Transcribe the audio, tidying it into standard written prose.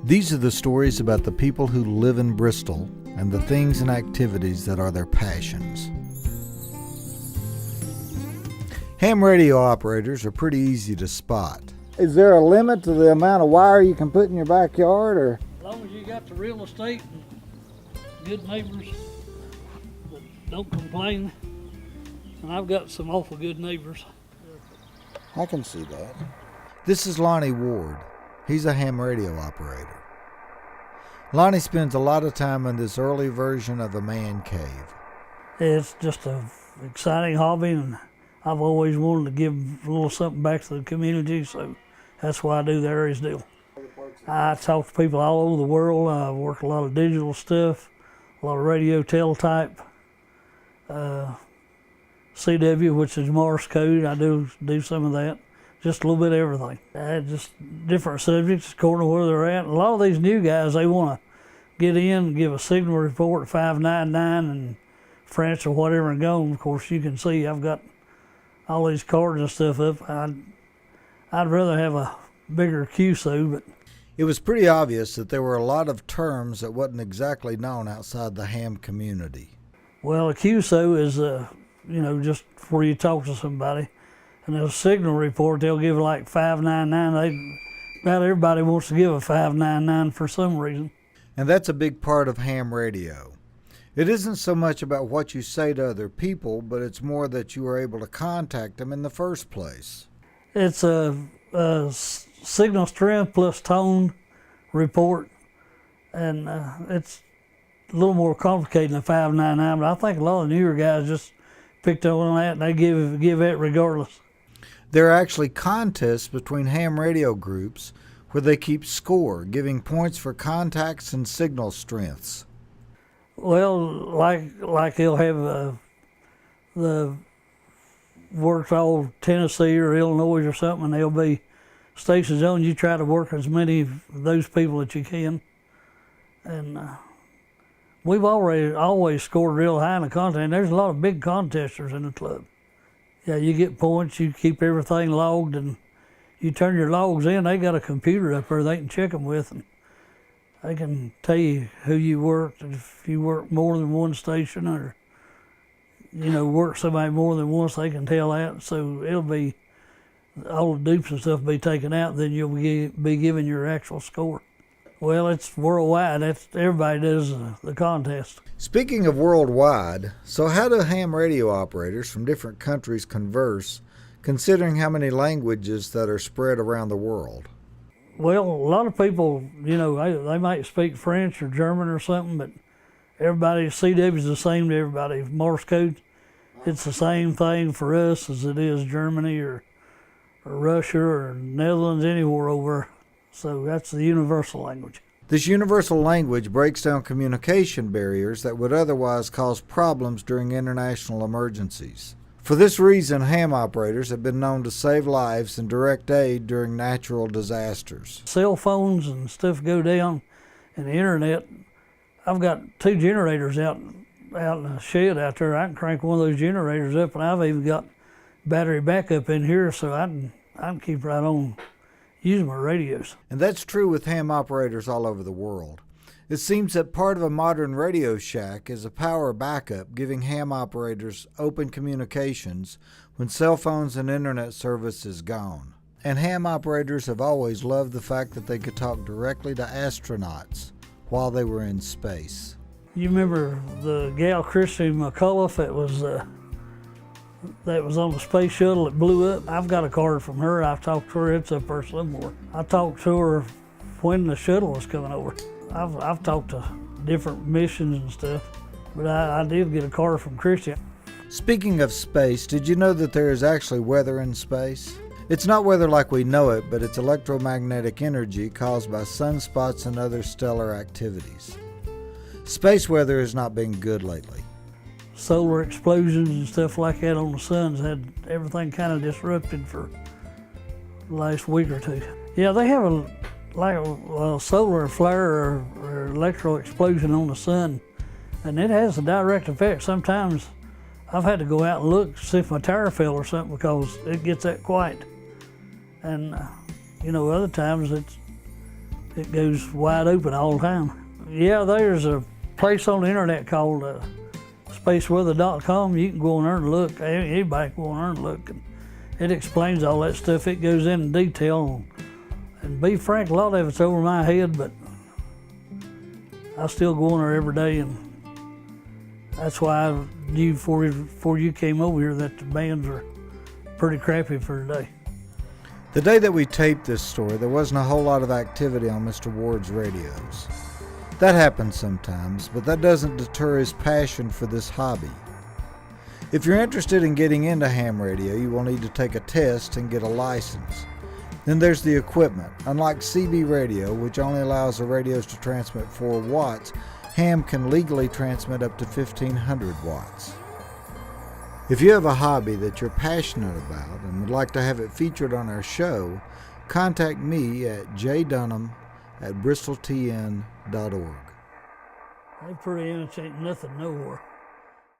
These are the stories about the people who live in Bristol and the things and activities that are their passions. Ham radio operators are pretty easy to spot. Is there a limit to the amount of wire you can put in your backyard, or? As long as you got the real estate and good neighbors that don't complain, and I've got some awful good neighbors. I can see that. This is Lonnie Ward. He's a ham radio operator. Lonnie spends a lot of time in this early version of a man cave. It's just an exciting hobby, and I've always wanted to give a little something back to the community, so that's why I do the Aries deal. I talk to people all over the world. I work a lot of digital stuff, a lot of radio teletype, CW, which is Morse code. I do some of that. Just a little bit of everything. Just different subjects according to where they're at. A lot of these new guys, they want to get in and give a signal report at 599 and French or whatever and go. Of course, you can see I've got all these cards and stuff up. I'd rather have a bigger QSO, but it was pretty obvious that there were a lot of terms that wasn't exactly known outside the ham community. Well, a QSO is, just where you talk to somebody. And a signal report, they'll give like 599. About everybody wants to give a 599 for some reason. And that's a big part of ham radio. It isn't so much about what you say to other people, but it's more that you are able to contact them in the first place. It's a signal strength plus tone report, and it's a little more complicated than a 599, but I think a lot of newer guys just picked up on that and they give it regardless. There are actually contests between ham radio groups where they keep score, giving points for contacts and signal strengths. Well, like they'll have the works all Tennessee or Illinois or something, and there'll be stations on. You try to work as many of those people that you can, and we've always scored real high in the contest. And there's a lot of big contesters in the club. Yeah, you get points, you keep everything logged, and you turn your logs in. They got a computer up there they can check them with, and they can tell you who you worked, and if you work more than one station or, work somebody more than once, they can tell that. So it'll be, all the dupes and stuff be taken out, then you'll be given your actual score. Well, it's worldwide. Everybody does the contest. Speaking of worldwide, so how do ham radio operators from different countries converse, considering how many languages that are spread around the world? Well, a lot of people, they might speak French or German or something, but everybody, CW is the same to everybody. Morse code, it's the same thing for us as it is Germany or Russia or Netherlands, anywhere over. So that's the universal language. This universal language breaks down communication barriers that would otherwise cause problems during international emergencies. For this reason, ham operators have been known to save lives and direct aid during natural disasters. Cell phones and stuff go down, and the internet. I've got 2 generators out in the shed out there. I can crank one of those generators up, and I've even got battery backup in here, so I can keep right on using my radios. And that's true with ham operators all over the world. It seems that part of a modern Radio Shack is a power backup, giving ham operators open communications when cell phones and internet service is gone. And ham operators have always loved the fact that they could talk directly to astronauts while they were in space. You remember the gal Christy McCullough that was on the space shuttle that blew up? I've got a card from her. I've talked to her. It's up there somewhere. I talked to her when the shuttle was coming over. I've talked to different missions and stuff, but I did get a card from Christy. Speaking of space, did you know that there is actually weather in space? It's not weather like we know it, but it's electromagnetic energy caused by sunspots and other stellar activities. Space weather has not been good lately. Solar explosions and stuff like that on the sun's had everything kind of disrupted for the last week or two. Yeah, they have a solar flare or electro explosion on the sun, and it has a direct effect. Sometimes I've had to go out and look, see if my tire fell or something, because it gets that quiet. And other times it goes wide open all the time. Yeah, there's a place on the internet called spaceweather.com. You can go on there and look. Anybody can go on there and look. And it explains all that stuff. It goes in detail. And to be frank, a lot of it's over my head, but I still go on there every day. And that's why I knew before you came over here that the bands are pretty crappy for today. The day that we taped this story, there wasn't a whole lot of activity on Mr. Ward's radios. That happens sometimes, but that doesn't deter his passion for this hobby. If you're interested in getting into ham radio, you will need to take a test and get a license. Then there's the equipment. Unlike CB radio, which only allows the radios to transmit 4 watts, ham can legally transmit up to 1500 watts. If you have a hobby that you're passionate about and would like to have it featured on our show, contact me at jdunham@bristoltn.org. They pretty much ain't nothing nowhere.